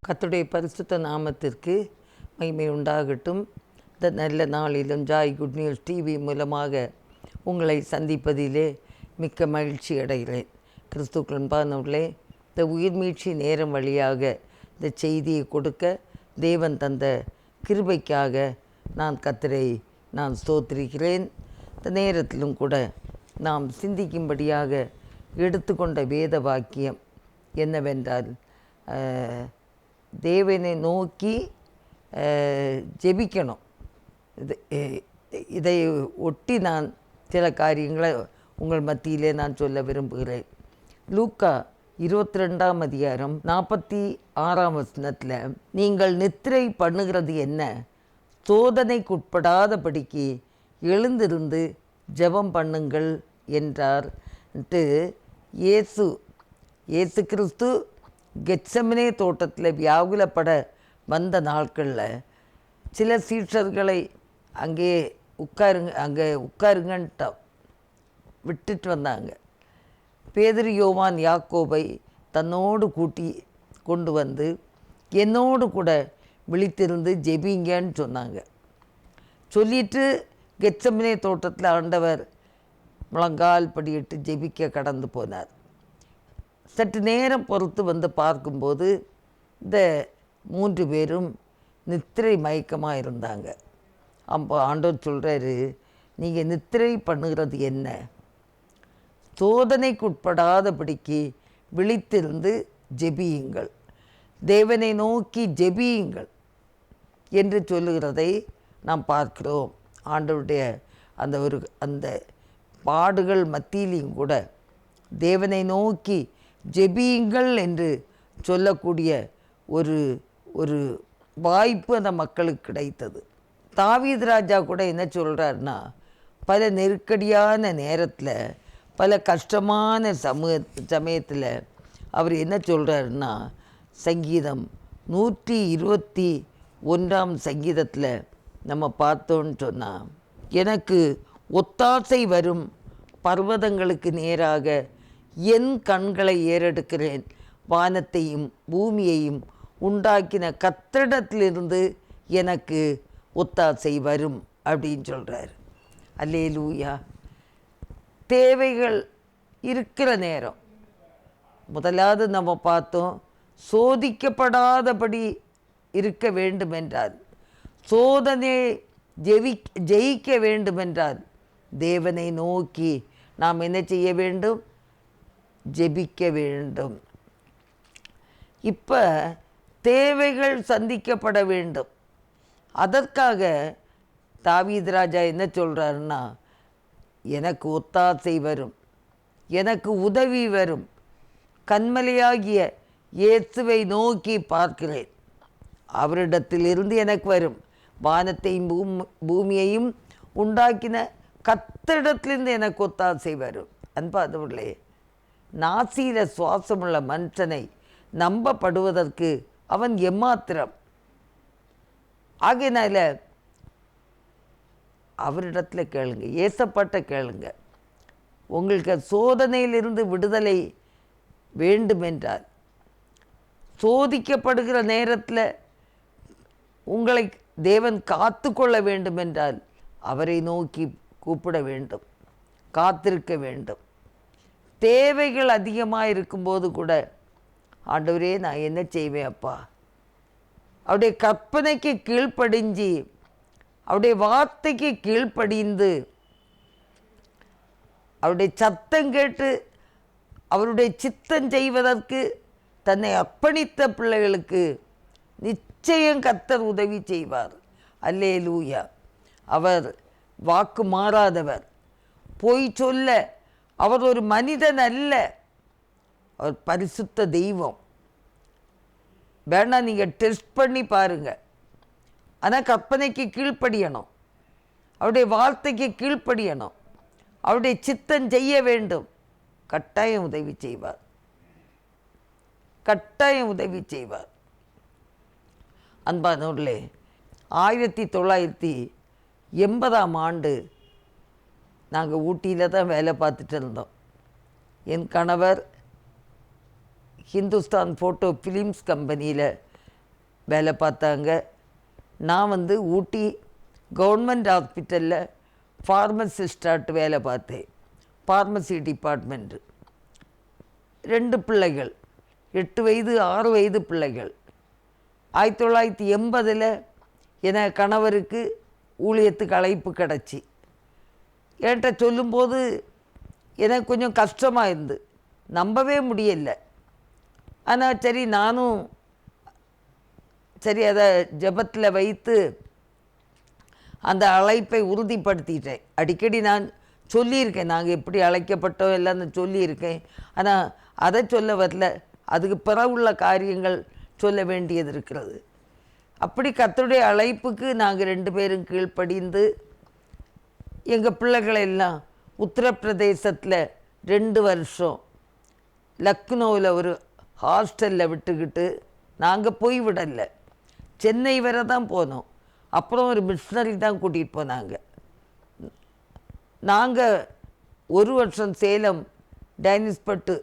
கர்த்தருடைய பரிசுத்த நாமத்திற்கு மகிமை உண்டாகட்டும். இந்த நல்ல நாளிலும் ஜாய் குட் நியூஸ் டிவி மூலமாக உங்களை சந்திப்பதிலே மிக்க மகிழ்ச்சி அடைகிறேன். கிறிஸ்துக்கள் அன்பானவர்களே, இந்த உயிர்மீட்சி நேரம் வழியாக இந்த செய்தியை கொடுக்க தேவன் தந்த கிருபைக்காக நான் கர்த்தரை ஸ்தோத்திரிக்கிறேன். இந்த நேரத்திலும் கூட நாம் சிந்திக்கும்படியாக எடுத்துக்கொண்ட வேத வாக்கியம் என்னவென்றால், தேவனை நோக்கி ஜெபிக்கணும். இதை ஒட்டி நான் சில காரியங்களை உங்கள் மத்தியிலே நான் சொல்ல விரும்புகிறேன். லூக்கா 22ஆம் அதிகாரம் 46ஆம் வசனத்தில், நீங்கள் நித்திரை பண்ணுகிறது என்ன, சோதனைக்குட்படாதபடிக்கு எழுந்திருந்து ஜெபம் பண்ணுங்கள் என்றார். இயேசு கிறிஸ்து கெத்செமனே தோட்டத்தில் வியாகுலப்பட வந்த நாட்களில் சில சீஷர்களை அங்கே உட்காருங்கன்ட்டு விட்டுட்டு வந்தாங்க. பேதுரு, யோவான், யாக்கோபை தன்னோடு கூட்டி கொண்டு வந்து என்னோடு கூட விழித்திருந்து ஜெபிங்கன்னு சொன்னாங்க. சொல்லிட்டு கெத்செமனே தோட்டத்தில் ஆண்டவர் முழங்கால் படியிட்டு ஜெபிக்க கடந்து போனார். சற்று நேரம் பொறுத்து வந்து பார்க்கும்போது இந்த 3 பேரும் நித்திரை மயக்கமாக இருந்தாங்க. அப்போ ஆண்டவர் சொல்கிறாரு, நீங்கள் நித்திரை பண்ணுகிறது என்ன, சோதனைக்குட்படாதபடிக்கு விழித்திருந்து ஜெபியுங்கள், தேவனை நோக்கி ஜெபியுங்கள் என்று சொல்லுகிறதை நாம் பார்க்கிறோம். ஆண்டவருடைய அந்த பாடுகள் மத்தியிலையும் கூட தேவனை நோக்கி ஜெபியுங்கள் என்று சொல்லக்கூடிய ஒரு வாய்ப்பு அந்த மக்களுக்கு கிடைத்தது. தாவீது ராஜா கூட என்ன சொல்கிறாருன்னா, பல நெருக்கடியான நேரத்தில், பல கஷ்டமான சமயத்தில் அவர் என்ன சொல்கிறாருன்னா, சங்கீதம் 121ஆம் சங்கீதத்தில் நம்ம பார்த்தோன்னு சொன்னால், எனக்கு ஒத்தாசை வரும் பர்வதங்களுக்கு நேராக என் கண்களை ஏறெடுக்கிறேன், வானத்தையும் பூமியையும் உண்டாக்கின கர்த்தரிடத்திலிருந்து எனக்கு ஒத்தாசை வரும் அப்படின்னு சொல்கிறார். அல்லேலூயா. தேவைகள் இருக்கிற நேரம், முதலாவது நம்ம பார்த்தோம், சோதிக்கப்படாதபடி இருக்க வேண்டுமென்றால், சோதனையை ஜெயிக்க வேண்டுமென்றால் தேவனை நோக்கி நாம் என்ன செய்ய வேண்டும், ஜெபிக்க வேண்டும். இப்போ தேவைகள் சந்திக்கப்பட வேண்டும். அதற்காக தாவீது ராஜா என்ன சொல்கிறாருன்னா, எனக்கு ஒத்தாசை வரும், எனக்கு உதவி வரும், கன்மலையாகிய இயேசுவை நோக்கி பார்க்கிறேன், அவரிடத்திலிருந்து எனக்கு வரும், வானத்தையும் பூமியையும் உண்டாக்கின கர்த்தரிடத்திலிருந்து எனக்கு ஒத்தாசை வரும். அன்பாதவர்களே, நாசியில் சுவாசமுள்ள மனுஷனை நம்பப்படுவதற்கு அவன் எம்மாத்திரம். ஆகையினால அவரிடத்தில் கேளுங்க, ஏசப்பட்ட கேளுங்க. உங்களுக்கு சோதனையிலிருந்து விடுதலை வேண்டுமென்றால், சோதிக்கப்படுகிற நேரத்தில் உங்களை தேவன் காத்து கொள்ள வேண்டுமென்றால் அவரை நோக்கி கூப்பிட வேண்டும், காத்திருக்க வேண்டும். தேவைகள் அதிகமாக இருக்கும்போது கூட, ஆண்டவரே நான் என்ன செய்வேன் அப்பா, அவருடைய கற்பனைக்கு கீழ்ப்படிஞ்சு, அவருடைய வார்த்தைக்கு கீழ்ப்படிந்து, அவருடைய சத்தம் கேட்டு அவருடைய சித்தம் செய்வதற்கு தன்னை அர்ப்பணித்த பிள்ளைகளுக்கு நிச்சயம் கர்த்தர் உதவி செய்வார். அல்லேலூயா. அவர் வாக்கு மாறாதவர், பொய் சொல்ல அவர் ஒரு மனிதன் அல்ல, அவர் பரிசுத்த தெய்வம். வேணா நீங்கள் டெஸ்ட் பண்ணி பாருங்கள். ஆனால் கற்பனைக்கு கீழ்ப்படியணும், அவருடைய வார்த்தைக்கு கீழ்ப்படியணும், அவருடைய சித்தம் செய்ய வேண்டும். கட்டாயம் உதவி செய்வார், கட்டாயம் உதவி செய்வார். அன்பானவர்களே, 1980ஆம் ஆண்டு நாங்கள் ஊட்டியில் தான் வேலை பார்த்துட்டு இருந்தோம். என் கணவர் ஹிந்துஸ்தான் ஃபோட்டோ ஃபிலிம்ஸ் கம்பெனியில் வேலை பார்த்தாங்க. நான் வந்து ஊட்டி கவர்மெண்ட் ஹாஸ்பிட்டலில் ஃபார்மசிஸ்டாட்டு வேலை பார்த்தேன். Pharmacy department. 2 பிள்ளைகள், 8 வயது 6 வயது பிள்ளைகள். 1980 என கணவருக்கு ஊழியத்துக்கு அழைப்பு கிடச்சி. என்கிட்ட சொல்லும்போது எனக்கு கொஞ்சம் கஷ்டமாக இருந்து, நம்பவே முடியலை. ஆனால் சரி, நானும் சரி அதை ஜெபத்தில் வைத்து அந்த அழைப்பை உறுதிப்படுத்திட்டேன். அடிக்கடி நான் சொல்லியிருக்கேன், நாங்கள் எப்படி அழைக்கப்பட்டோம் எல்லாம் சொல்லியிருக்கேன். ஆனால் அதை சொல்ல வரல, அதுக்கு பிறகுள்ள காரியங்கள் சொல்ல வேண்டியது இருக்கிறது. அப்படி கர்த்தருடைய அழைப்புக்கு நாங்கள் 2 பேரும் கீழ்ப்படிந்து எங்கள் பிள்ளைகளை எல்லாம் உத்தரப்பிரதேசத்தில் 2 வருஷம் லக்னோவில் ஒரு ஹாஸ்டலில் விட்டுக்கிட்டு நாங்கள் போய் விடலை, சென்னை வரை தான் போனோம். அப்புறம் ஒரு மிஷினரி தான் கூட்டிகிட்டு போனாங்க. நாங்கள் 1 வருஷம் சேலம் டைனிஸ்பட்டு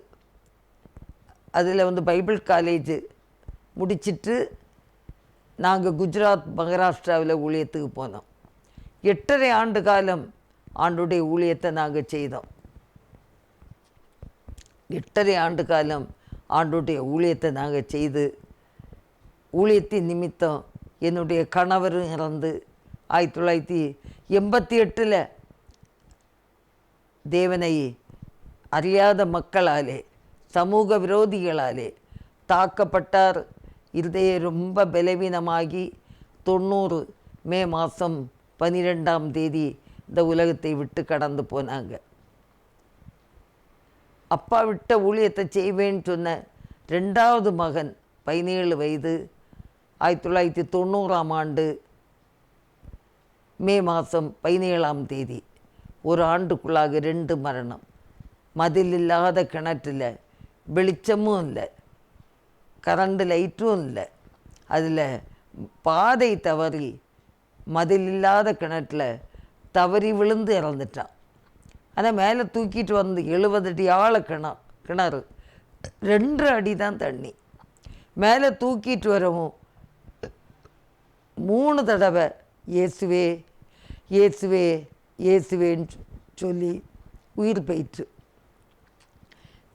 அதில் வந்து பைபிள் காலேஜு முடிச்சிட்டு நாங்கள் குஜராத் மகாராஷ்டிராவில் ஊழியத்துக்கு போனோம். 8.5 ஆண்டு காலம் ஆண்டுடைய ஊழியத்தை நாங்கள் செய்தோம். 8.5 ஆண்டு காலம் ஆண்டுடைய ஊழியத்தை நாங்கள் செய்து, ஊழியத்தின் நிமித்தம் என்னுடைய கணவரும் இறந்து 1988 தேவனை அறியாத மக்களாலே, சமூக விரோதிகளாலே தாக்கப்பட்டார். இருதயம் ரொம்ப பலவீனமாகி 90 மே மாதம் 12ஆம் தேதி இந்த உலகத்தை விட்டு கடந்து போனாங்க. அப்பா விட்ட ஊழியத்தை செய்வேன்னு சொன்ன 2வது மகன் 17 வயது 1990ஆம் ஆண்டு மே மாதம் 17ஆம் தேதி, ஒரு ஆண்டுக்குள்ளாக 2 மரணம். மதில் இல்லாத கிணற்றில் வெளிச்சமும் இல்லை, கரண்ட் லைட்டும் இல்லை, அதில் பாதை தவறி மதில் இல்லாத கிணற்றில் தவறி விழுந்து இறந்துட்டான். ஆனால் மேலே தூக்கிட்டு வந்து 70 அடி ஆழ கிணறு, 2 அடி தான் தண்ணி. மேலே தூக்கிட்டு வரவும் 3 தடவை இயேசுவே இயேசுவே இயேசுவேன்னு சொல்லி உயிர் போயிட்டு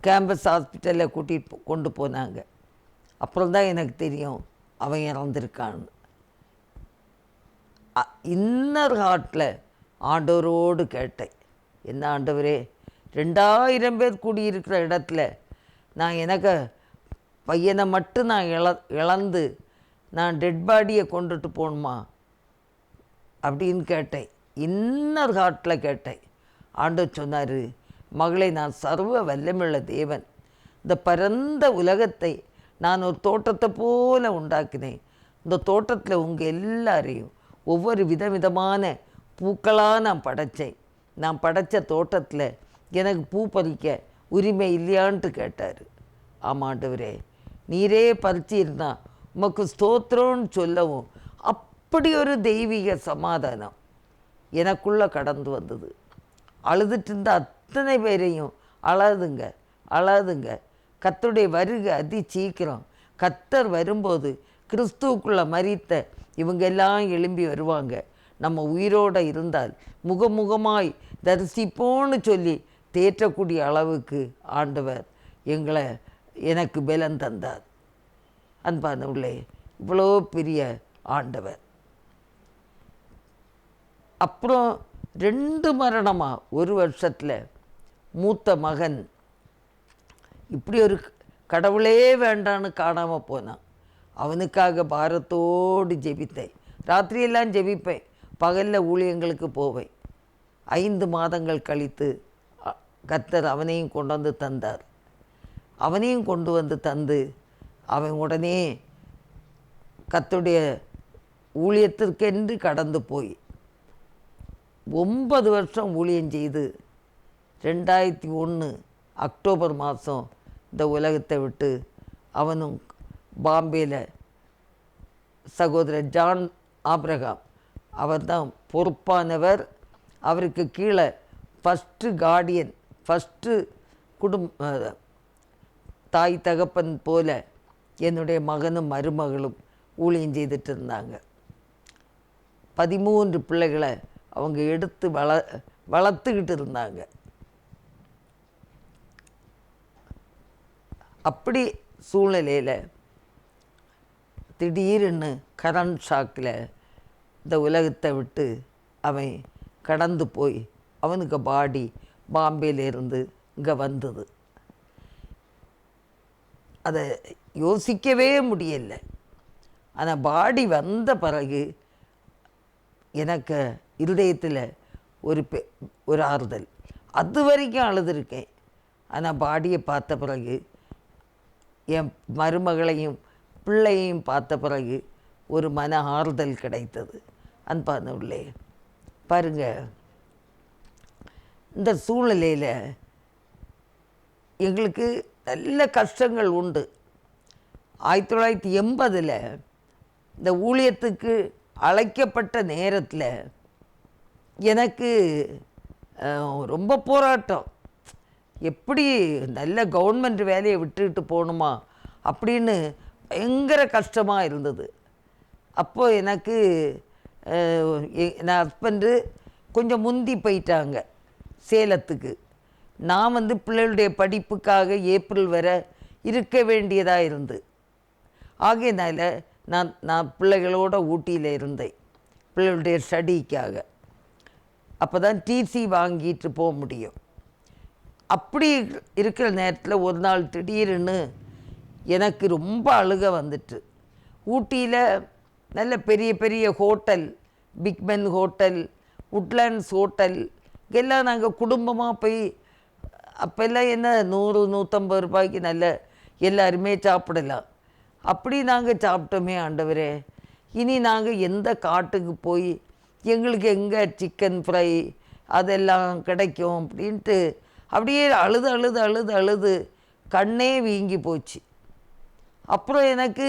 கேம்பஸ் ஹாஸ்பிட்டலில் கூட்டிகிட்டு கொண்டு போனாங்க. அப்புறம் தான் எனக்கு தெரியும் அவன் இறந்துருக்கான்னு. இன்னர் ஹார்ட்டில் ஆண்டவரோடு கேட்டேன், என்ன ஆண்டவரே, 2000 பேர் கூடியிருக்கிற இடத்துல நான் எனக்கு பையனை மட்டும் நான் இழந்து நான் டெட் பாடியை கொண்டுட்டு போகணுமா அப்படின்னு கேட்டேன். இன்னர் ஹார்ட்டில் கேட்டேன். ஆண்டவர் சொன்னார், மகளை, நான் சர்வ வல்லமையுள்ள தேவன். இந்த பரந்த உலகத்தை நான் ஒரு தோட்டத்தை போல உண்டாக்கினேன். இந்த தோட்டத்தில் உங்கள் எல்லாரையும் ஒவ்வொரு விதவிதமான பூக்களாக நான் படைத்தேன். நான் படைத்த தோட்டத்தில் எனக்கு பூ பறிக்க உரிமை இல்லையான்ட்டு கேட்டார். ஆமாண்டவரே, நீரே பறிச்சிருந்தா உமக்கு ஸ்தோத்திரம்னு சொல்லவும் அப்படி ஒரு தெய்வீக சமாதானம் எனக்குள்ளே கடந்து வந்தது. அழுதுட்டு இருந்த அத்தனை பேரையும் அழாதுங்க அழாதுங்க, கர்த்தருடைய வருகை அதி சீக்கிரம். கர்த்தர் வரும்போது கிறிஸ்துவுக்குள்ளே மரித்த இவங்க எல்லாம் எழும்பி வருவாங்க. நம்ம உயிரோடு இருந்தால் முகமுகமாய் தரிசிப்போன்னு சொல்லி தேற்றக்கூடிய அளவுக்கு ஆண்டவர் எனக்கு பலன் தந்தார். அன்பானவர்களே, இவ்வளோ பெரிய ஆண்டவர். அப்புறம் 2 மரணமாக 1 வருஷத்தில் மூத்த மகன் இப்படி ஒரு கடவுளே வேண்டான்னு காணாமல் போனான். அவனுக்காக பாரத்தோடு ஜெபித்தேன். ராத்திரியெல்லாம் ஜெபிப்பேன், பகலில் ஊழியங்களுக்கு போவேன். 5 மாதங்கள் கழித்து கர்த்தர் அவனையும் கொண்டு வந்து தந்தார். அவனையும் கொண்டு வந்து தந்து அவன் உடனே கர்த்தருடைய ஊழியத்திற்கென்று கடந்து போய் 9 வருஷம் ஊழியம் செய்து 2001 அக்டோபர் மாதம் இந்த உலகத்தை விட்டு அவனும் பாம்பேயில் சகோதரர் ஜான் ஆப்ரஹாம் அவர் தான் பொறுப்பானவர். அவருக்கு கீழே ஃபஸ்ட்டு கார்டியன், ஃபஸ்ட்டு தாய் தகப்பன் போல என்னுடைய மகனும் மருமகளும் ஊழியம் செய்துட்டு இருந்தாங்க. 13 பிள்ளைகளை அவங்க எடுத்து வளர்த்துக்கிட்டு இருந்தாங்க. அப்படி சூழ்நிலையில் திடீர்னு கரண்ட் ஷாக்கில் இந்த உலகத்தை விட்டு அவன் கடந்து போய் அவனுக்கு பாடி பாம்பேலேருந்து இங்கே வந்தது. அதை யோசிக்கவே முடியலை. ஆனால் பாடி வந்த பிறகு எனக்கு இருதயத்தில் ஒரு ஆறுதல். அது வரைக்கும் அழுதுருக்கேன். ஆனால் பாடியை பார்த்த பிறகு, என் மருமகளையும் பிள்ளையையும் பார்த்த பிறகு ஒரு மன ஆறுதல் கிடைத்தது. அன்பானவர்களே, பாருங்க, இந்த சூழ்நிலையில் எங்களுக்கு நல்ல கஷ்டங்கள் உண்டு. 1980 இந்த ஊழியத்துக்கு அழைக்கப்பட்ட நேரத்தில் எனக்கு ரொம்ப போராட்டம். எப்படி நல்ல கவர்மெண்ட் வேலையை விட்டுக்கிட்டு போகணுமா அப்படின்னு பயங்கர கஷ்டமாக இருந்தது. அப்போது எனக்கு என் ஹஸ்பண்டு கொஞ்சம் முந்தி போயிட்டாங்க சேலத்துக்கு. நான் பிள்ளைகளுடைய படிப்புக்காக ஏப்ரல் வரை இருக்க வேண்டியதாக இருந்து, ஆகையினால நான் பிள்ளைகளோட ஊட்டியில் இருந்தேன் பிள்ளைகளுடைய ஸ்டடிக்காக. அப்போ தான் டிசி வாங்கிட்டு போக முடியும். அப்படி இருக்கிற நேரத்தில் ஒரு நாள் திடீர்னு எனக்கு ரொம்ப அழுக வந்துட்டு. ஊட்டியில் நல்ல பெரிய பெரிய ஹோட்டல், பிக்பென் ஹோட்டல், உட்லேண்ட்ஸ் ஹோட்டல், இங்கெல்லாம் நாங்கள் குடும்பமாக போய், அப்போல்லாம் என்ன 100-150 ரூபாய்க்கு நல்ல எல்லாருமே சாப்பிடலாம். அப்படி நாங்கள் சாப்பிட்டோமே ஆண்டவரே, இனி நாங்கள் எந்த காட்டுக்கு போய் எங்களுக்கு எங்கே சிக்கன் ஃப்ரை அதெல்லாம் கிடைக்கும் அப்படின்ட்டு அப்படியே அழுது அழுது அழுது அழுது கண்ணே வீங்கி போச்சு. அப்புறம் எனக்கு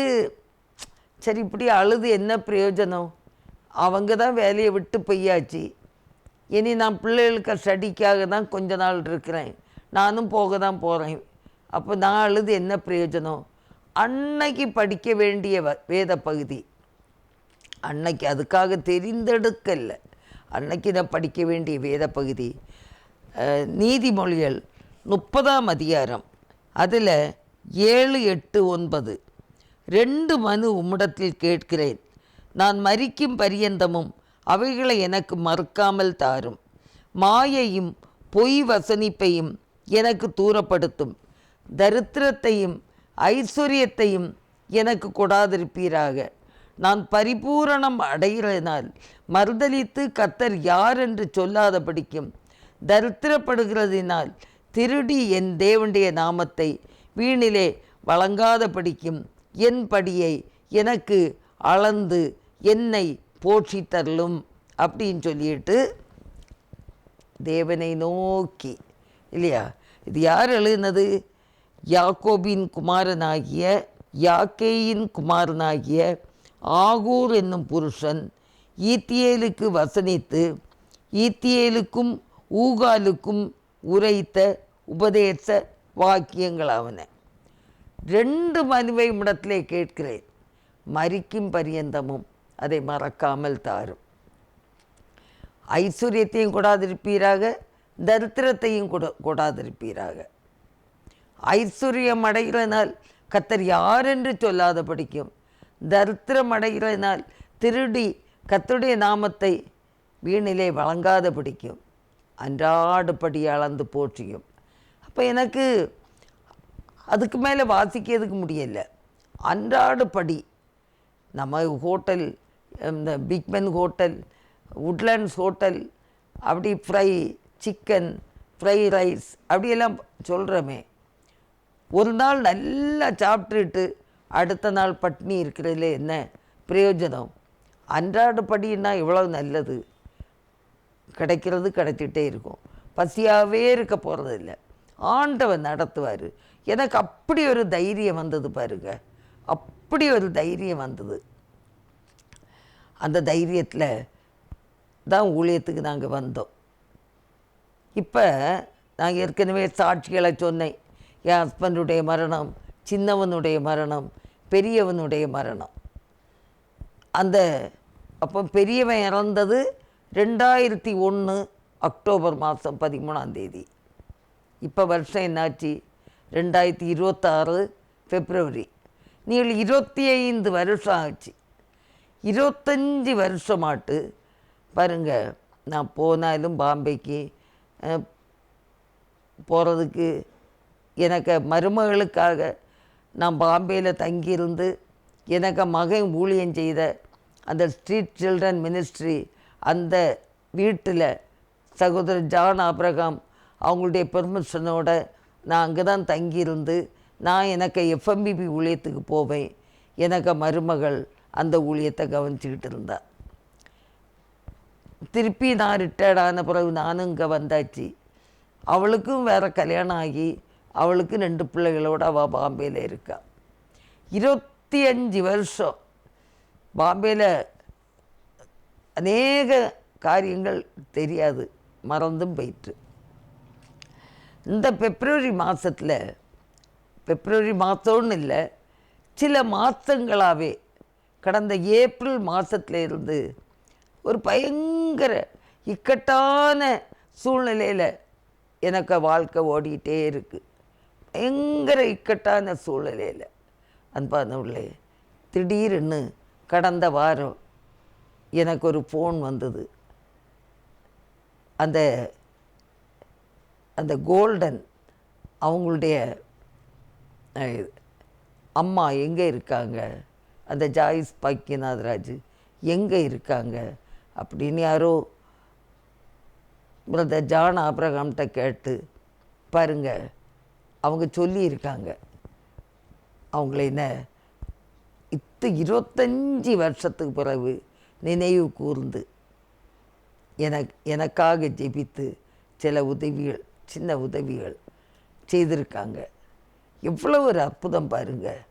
சரி, இப்படி அழுது என்ன பிரயோஜனம், அவங்க தான் வேலையை விட்டு போயாச்சு, இனி நான் பிள்ளைகளுக்கு ஸ்டடிக்காக தான் கொஞ்ச நாள் இருக்கிறேன், நானும் போக தான் போகிறேன், அப்போ நான் அழுது என்ன பிரயோஜனம். அன்னைக்கு படிக்க வேண்டிய வேத பகுதி, அன்னைக்கு அதுக்காக தெரிந்தெடுக்கலை, அன்னைக்கு நான் படிக்க வேண்டிய வேத பகுதி நீதிமொழிகள் 30ஆம் அதிகாரம், அதில் 7, 8, 9 2 மனு உம்மிடத்தில் கேட்கிறேன், நான் மரிக்கும் பரியந்தமும் அவைகளை எனக்கு மறுக்காமல் தாரும். மாயையும் பொய் வசனிப்பையும் எனக்கு தூரப்படுத்தும். தரித்திரத்தையும் ஐஸ்வர்யத்தையும் எனக்கு கொடாதிருப்பீராக. நான் பரிபூரணம் அடைகிறனால் மறுதலித்து கர்த்தர் யார் என்று சொல்லாதபடிக்கும், தரித்திரப்படுகிறதினால் திருடி என் தேவனுடைய நாமத்தை வீணிலே வழங்காதபடிக்கும் என் படியை எனக்கு அளந்து என்னை போஷித்தரலும் அப்படின்னு சொல்லிட்டு தேவனை நோக்கி, இல்லையா? இது யார் எழுதினது? யாக்கோபின் குமாரனாகிய யாக்கேயின் குமாரனாகிய ஆகூர் என்னும் புருஷன் ஈத்தியேலுக்கு வசனித்து ஈத்தியேலுக்கும் ஊகாலுக்கும் உரைத்த உபதேச வாக்கியங்களாவன. 2 மனுவை இடத்திலே கேட்கிறேன், மரிக்கும் பரியந்தமும் அதை மறக்காமல் தாரும். ஐஸ்வர்யத்தையும் கொடாதிருப்பீராக, தரித்திரத்தையும் கொடாதிருப்பீராக. ஐஸ்வர்யம் அடைகிறனால் கர்த்தர் யார் என்று சொல்லாத படிக்கும், தரித்திரம் அடைகிறனால் திருடி கர்த்தருடைய நாமத்தை வீணிலே வழங்காத படிக்கும், அன்றாடுபடி அளந்து போற்றியும். அப்போ எனக்கு அதுக்கு மேலே வாசிக்கிறதுக்கு முடியலை. அன்றாடுபடி நம்ம ஹோட்டல், இந்த பிக்பென் ஹோட்டல், உட்லேண்ட்ஸ் ஹோட்டல், அப்படி ஃப்ரை சிக்கன், ஃப்ரை ரைஸ் அப்படியெல்லாம் சொல்கிறோமே, ஒரு நாள் நல்லா சாப்பிட்டுட்டு அடுத்த நாள் பட்னி இருக்கிறதுல என்ன பிரயோஜனம்? அன்றாடுபடின்னா இவ்வளோ நல்லது, கிடைக்கிறது கிடைச்சிட்டே இருக்கும், பசியாகவே இருக்க போகிறதில்ல, ஆண்டவன் நடத்துவார். எனக்கு அப்படி ஒரு தைரியம் வந்தது பாருங்க, அப்படி ஒரு தைரியம் வந்தது. அந்த தைரியத்தில் தான் ஊழியத்துக்கு நாங்கள் வந்தோம். இப்போ நாங்கள் ஏற்கனவே சாட்சிகளை சொன்னேன். என் ஹஸ்பண்டுடைய மரணம், சின்னவனுடைய மரணம், பெரியவனுடைய மரணம். அந்த அப்போ பெரியவன் இறந்தது 2001 அக்டோபர் மாதம் 13 இப்போ வருஷம் என்னாச்சு 2026 பிப்ரவரி. நீங்கள் 25 வருஷம் ஆச்சு. 25 வருஷமாட்டு பாருங்கள், நான் போனாலும் பாம்பேக்கு போகிறதுக்கு எனக்கு மருமகளுக்காக நான் பாம்பேயில் தங்கியிருந்து எனக்கு மகன் ஊழியம் செய்த அந்த ஸ்ட்ரீட் சில்ட்ரன் மினிஸ்ட்ரி அந்த வீட்டில் சகோதரர் ஜான் ஆபிரகாம் அவங்களுடைய பெர்மிஷனோட நான் அங்கே தான் தங்கியிருந்து நான் எனக்கு எஃப்எம்பிபி ஊழியத்துக்கு போவேன். எனக்கு மருமகள் அந்த ஊழியத்தை கவனிச்சுக்கிட்டு இருந்தாள். திருப்பி நான் ரிட்டையர்ட் ஆன பிறகு நானும் இங்கே வந்தாச்சு. அவளுக்கும் வேறு கல்யாணம் ஆகி அவளுக்கு 2 பிள்ளைகளோடு அவள் பாம்பேயில் இருக்கா. 25 வருஷம் பாம்பேயில் அநேக காரியங்கள் தெரியாது, மறந்தும் போயிட்டு. இந்த பிப்ரவரி மாதத்தில், பிப்ரவரி மாதம்னு இல்லை, சில மாதங்களாகவே கடந்த ஏப்ரல் மாதத்துல இருந்து ஒரு பயங்கர இக்கட்டான சூழ்நிலையில் எனக்கு வாழ்க்கை ஓடிக்கிட்டே இருக்குது. பயங்கர இக்கட்டான சூழ்நிலையில் அன்பானவர்களே, திடீர்னு கடந்த வாரம் எனக்கு ஒரு ஃபோன் வந்தது. அந்த அந்த கோல்டன் அவங்களுடைய அம்மா எங்கே இருக்காங்க, அந்த ஜாயிஸ் பாக்கியநாதராஜ் எங்கே இருக்காங்க அப்படின்னு யாரோ பிரதர் ஜான் ஆபிரகாம்கிட்ட கேட்டு பாருங்கள், அவங்க சொல்லியிருக்காங்க. அவங்கள என்ன 25 வருஷத்துக்கு பிறகு நினைவு கூர்ந்து எனக்காக ஜெபித்து சில உதவிகள், சின்ன உதவிகள் செய்திருக்காங்க. எவ்வளோ ஒரு அற்புதம் பாருங்கள்.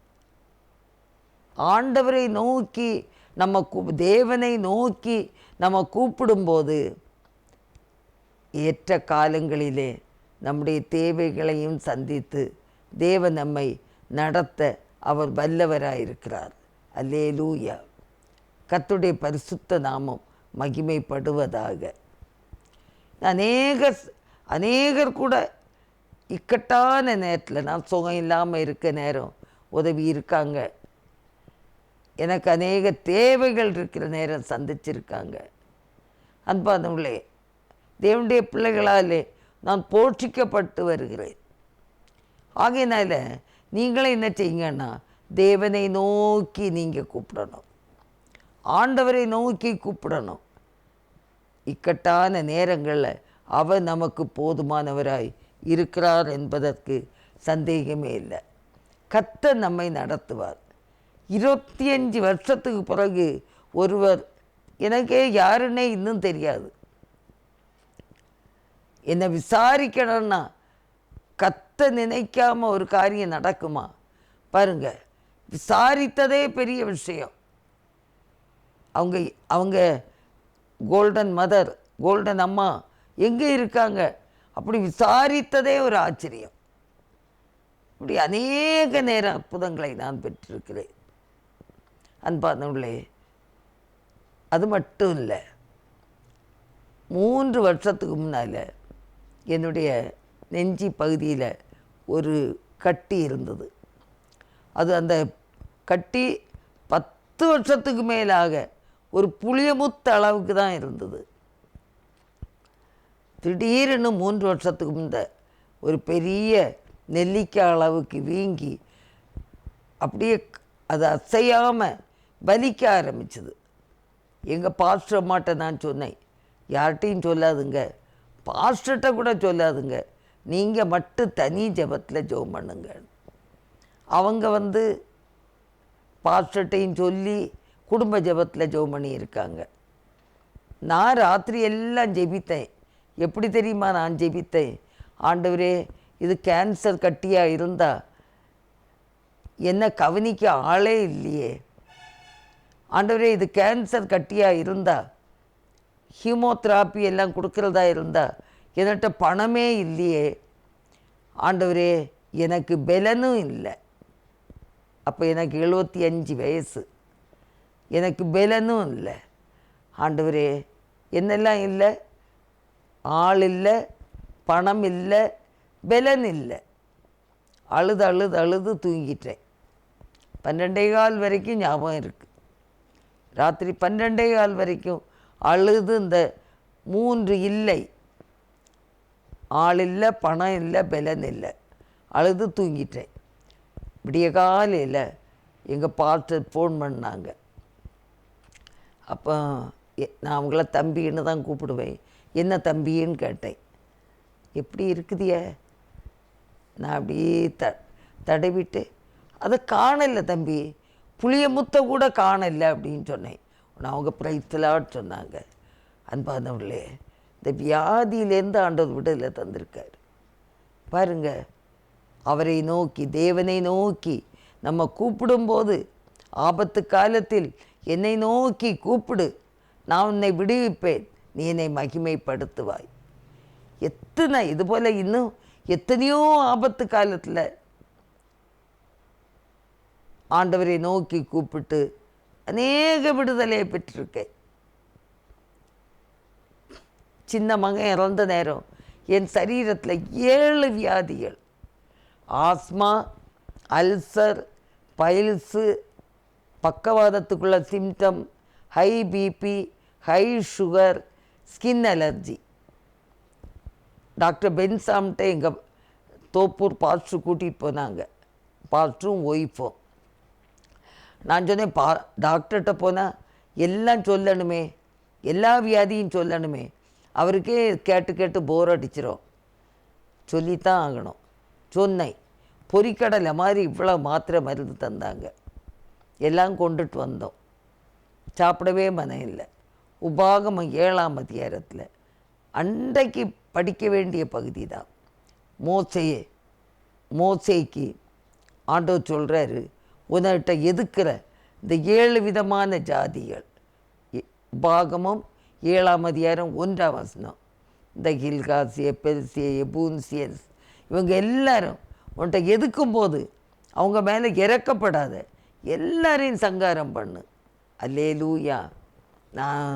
ஆண்டவரை நோக்கி நம்ம தேவனை நோக்கி நம்ம கூப்பிடும்போது ஏற்ற காலங்களிலே நம்முடைய தேவைகளையும் சந்தித்து தேவன் நம்மை நடத்த அவர் வல்லவராயிருக்கிறார். அல்லேலூயா. கர்த்தருடைய பரிசுத்த நாமம் மகிமைப்படுவதாக. அநேகர் கூட இக்கட்டான நேரத்தில், நான் சுகம் இல்லாமல் இருக்க நேரம் உதவி இருக்காங்க. எனக்கு அநேக தேவைகள் இருக்கிற நேரம் சந்திச்சிருக்காங்க. அன்பானவர்களே, தேவனுடைய பிள்ளைகளாலே நான் போஷிக்கப்பட்டு வருகிறேன். ஆகையினால நீங்களே என்ன செய்யுங்கன்னா, தேவனை நோக்கி நீங்கள் கூப்பிடணும், ஆண்டவரை நோக்கி கூப்பிடணும். இக்கட்டான நேரங்களில் அவர் நமக்கு போதுமானவராய் இருக்கிறார் என்பதற்கு சந்தேகமே இல்லை. கர்த்தர் நம்மை நடத்துவார். 25 வருஷத்துக்கு பிறகு ஒருவர், எனக்கே யாருன்னே இன்னும் தெரியாது, என்னை விசாரிக்கணும்னா கர்த்தர் நினைக்காம ஒரு காரியம் நடக்குமா பாருங்க. விசாரித்ததே பெரிய விஷயம். அவங்க கோல்டன் மதர், கோல்டன் அம்மா எங்கே இருக்காங்க அப்படி விசாரித்ததே ஒரு ஆச்சரியம். இப்படி அநேக நேர அற்புதங்களை நான் பெற்றிருக்கிறேன். அன்பானவர்களே, அது மட்டும் இல்லை, 3 வருஷத்துக்கு முன்னால் என்னுடைய நெஞ்சி பகுதியில் ஒரு கட்டி இருந்தது. அது அந்த கட்டி 10 வருஷத்துக்கு மேலாக ஒரு புளியமுத்த அளவுக்கு தான் இருந்தது. திடீர்னு 3 வருஷத்துக்கு முந்த ஒரு பெரிய நெல்லிக்காய் அளவுக்கு வீங்கி அப்படியே அது அசையாமல் வலிக்க ஆரம்பிச்சது. எங்கள் பாஸ்டர் அம்மாட்ட நான் சொன்னேன், யார்கிட்டையும் சொல்லாதுங்க, பாஸ்டர்கிட்ட கூட சொல்லாதுங்க, நீங்கள் மட்டும் தனி ஜெபத்தில் ஜெபம் பண்ணுங்க. அவங்க பாஸ்டர்கிட்டையும் சொல்லி குடும்ப ஜெபத்தில் ஜெபம் பண்ணியிருக்காங்க. நான் ராத்திரி எல்லாம் ஜெபித்தேன். எப்படி தெரியுமா நான் ஜெபித்தேன்? ஆண்டவரே, இது கேன்சர் கட்டியாக இருந்தால் என்ன கவனிக்க ஆளே இல்லையே. ஆண்டவரே, இது கேன்சர் கட்டியாக இருந்தால் ஹீமோதெராப்பி எல்லாம் கொடுக்குறதா இருந்தால் என்கிட்ட பணமே இல்லையே. ஆண்டவரே, எனக்கு பலனும் இல்லை. அப்போ எனக்கு 75 வயசு. எனக்கு பலனும் இல்லை. ஆண்டவரே, என்னெல்லாம் இல்லை? ஆள் இல்லை, பணம் இல்லை, பலன் இல்லை. அழுது அழுது அழுது தூங்கிட்டேன். 12:15 வரைக்கும் ஞாபகம் இருக்குது. ராத்திரி 12:15 வரைக்கும் அழுது இந்த 3 இல்லை, ஆள் இல்லை, பணம் இல்லை, பலன் இல்லை, அழுது தூங்கிட்டேன். விடிய காலையில் எங்கள் பாஸ்டர் ஃபோன் பண்ணாங்க. அப்போ நான் அவங்கள தம்பின்னு தான் கூப்பிடுவேன். என்ன தம்பின்னு கேட்டேன். எப்படி இருக்குதிய? நான் அப்படியே தடவிட்டு, அதை காணலை தம்பி, புளிய முத்த கூட காணலை அப்படின்னு சொன்னேன். அவங்க பிரைஸ்லாட் சொன்னாங்க. அன்பானவர்களே, இந்த வியாதியிலேருந்து ஆண்டவர் விடுதலை தந்திருக்கார் பாருங்க. அவரை நோக்கி, தேவனை நோக்கி நம்ம கூப்பிடும்போது, ஆபத்து காலத்தில் என்னை நோக்கி கூப்பிடு, நான் உன்னை விடுவிப்பேன், நீ என்னை மகிமைப்படுத்துவாய். எத்தனை இதுபோல் இன்னும் எத்தனையோ ஆபத்து காலத்தில் ஆண்டவரை நோக்கி கூப்பிட்டு அநேக விடுதலையை பெற்றிருக்கேன். சின்ன மகன் இறந்த நேரம் என் சரீரத்தில் 7 வியாதிகள், ஆஸ்மா, அல்சர், பைல்ஸு, பக்கவாதத்துக்குள்ள symptom, high BP, high sugar, skin allergy. Doctor பென்சாம்கிட்ட எங்கள் தோப்பூர் பாஸ்டர் கூட்டிகிட்டு போனாங்க, பாஸ்டரும் ஒய்ஃபும். நான் சொன்னேன், டாக்டர்கிட்ட போனால் எல்லாம் சொல்லணுமே, எல்லா வியாதியும் சொல்லணுமே, அவருக்கே கேட்டு கேட்டு போர் அடிச்சிடும், சொல்லித்தான் ஆகணும். சொன்னேன். பொறிக்கடலை மாதிரி இவ்வளோ மாத்திரை மருந்து தந்தாங்க. எல்லாம் கொண்டுட்டு வந்தோம். சாப்பிடவே மனம் இல்லை. உபாகமம் 7ஆம் அதிகாரத்தில் அன்றைக்கு படிக்க வேண்டிய பகுதி தான். மோசேக்கு ஆண்டவர் சொல்கிறாரு, உன்கிட்ட எதுக்கிற இந்த 7 விதமான ஜாதிகள். உபாகமம் 7ஆம் அதிகாரம் 1ஆம் வசனம். இந்த கில்காசிய, பெர்சிய, எபூன்சியன்ஸ், இவங்க எல்லாரும் உன்கிட்ட எதுக்கும் போது அவங்க மேலே இறக்கப்படாத, எல்லாரையும் சங்காரம் பண்ணு. அல்லேலூயா. நான்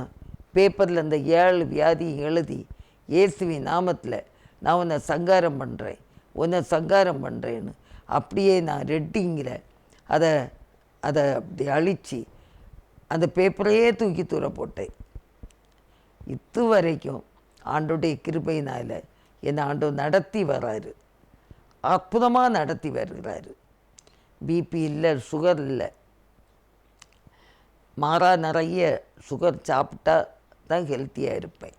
பேப்பரில் இந்த 7 வியாதியும் எழுதி, இயேசுவின் நாமத்தில் நான் உன்னை சங்காரம் பண்ணுறேன், உன்னை சங்காரம் பண்ணுறேன்னு அப்படியே நான் ரெட்டிங்கில் அதை அப்படி அழித்து அந்த பேப்பரையே தூக்கி தூர போட்டேன். இதுவரைக்கும் ஆண்டோடைய கிருபையினால் என்னை ஆண்டவர் நடத்தி வர்றாரு, அற்புதமாக நடத்தி வருகிறாரு. பிபி இல்லை, சுகர் இல்லை. மாறா நிறைய சுகர் சாப்பிட்டா தான் ஹெல்த்தியாக இருப்பேன்.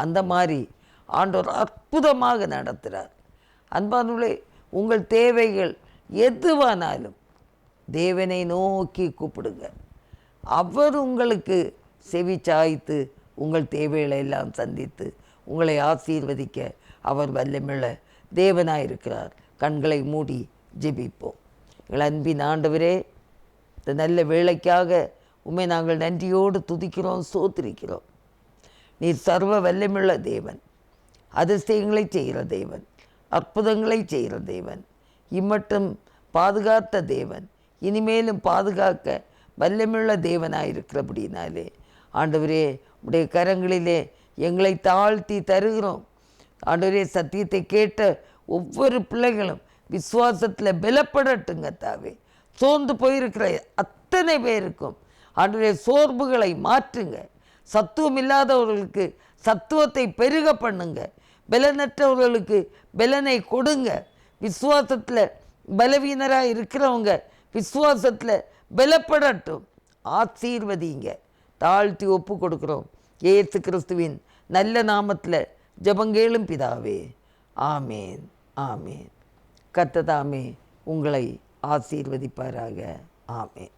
அந்த மாதிரி ஆண்டவர் அற்புதமாக நடத்துகிறார். அன்பானவர்களே, உங்கள் தேவைகள் எதுவானாலும் தேவனை நோக்கி கூப்பிடுங்க. அவர் உங்களுக்கு செவி சாய்த்து உங்கள் தேவைகளை எல்லாம் சந்தித்து உங்களை ஆசீர்வதிக்க அவர் வல்லமையுள்ள தேவனாக இருக்கிறார். கண்களை மூடி ஜெபிப்போம். எங்கள் அன்பின் ஆண்டவரே, இந்த நல்ல வேளைக்காக உம்மை நாங்கள் நன்றியோடு துதிக்கிறோம், சோத்திரிக்கிறோம். நீர் சர்வ வல்லமையுள்ள தேவன், அதிசயங்களை செய்கிற தேவன், அற்புதங்களை செய்கிற தேவன், இம்மட்டும் பாதுகாத்த தேவன், இனிமேலும் பாதுகாக்க வல்லமையுள்ள தேவனாயிருக்கிறபடினாலே ஆண்டவரே, உடைய கரங்களிலே எங்களை தாழ்த்தி தருகிறோம். ஆண்டவரே, சத்தியத்தை கேட்ட ஒவ்வொரு பிள்ளைகளும் விசுவாசத்தில் பலப்படட்டுங்க தாவே. சோர்ந்து போயிருக்கிற அத்தனை பேருக்கும் ஆண்டவரே சோர்வுகளை மாற்றுங்க. சத்துவம் இல்லாதவர்களுக்கு சத்துவத்தை பெருக பண்ணுங்க. பலனற்றவர்களுக்கு பலனை கொடுங்க. விசுவாசத்தில் பலவீனராக இருக்கிறவங்க விசுவாசத்தில் பலப்படட்டும். ஆசீர்வதிங்க. தாழ்த்தி ஒப்பு கொடுக்குறோம் இயேசு கிறிஸ்துவின் நல்ல நாமத்தில் ஜெபங்கேளும் பிதாவே. ஆமேன், ஆமேன். கர்த்தர் தாமே உங்களை ஆசீர்வதிப்பாராக. ஆமேன்.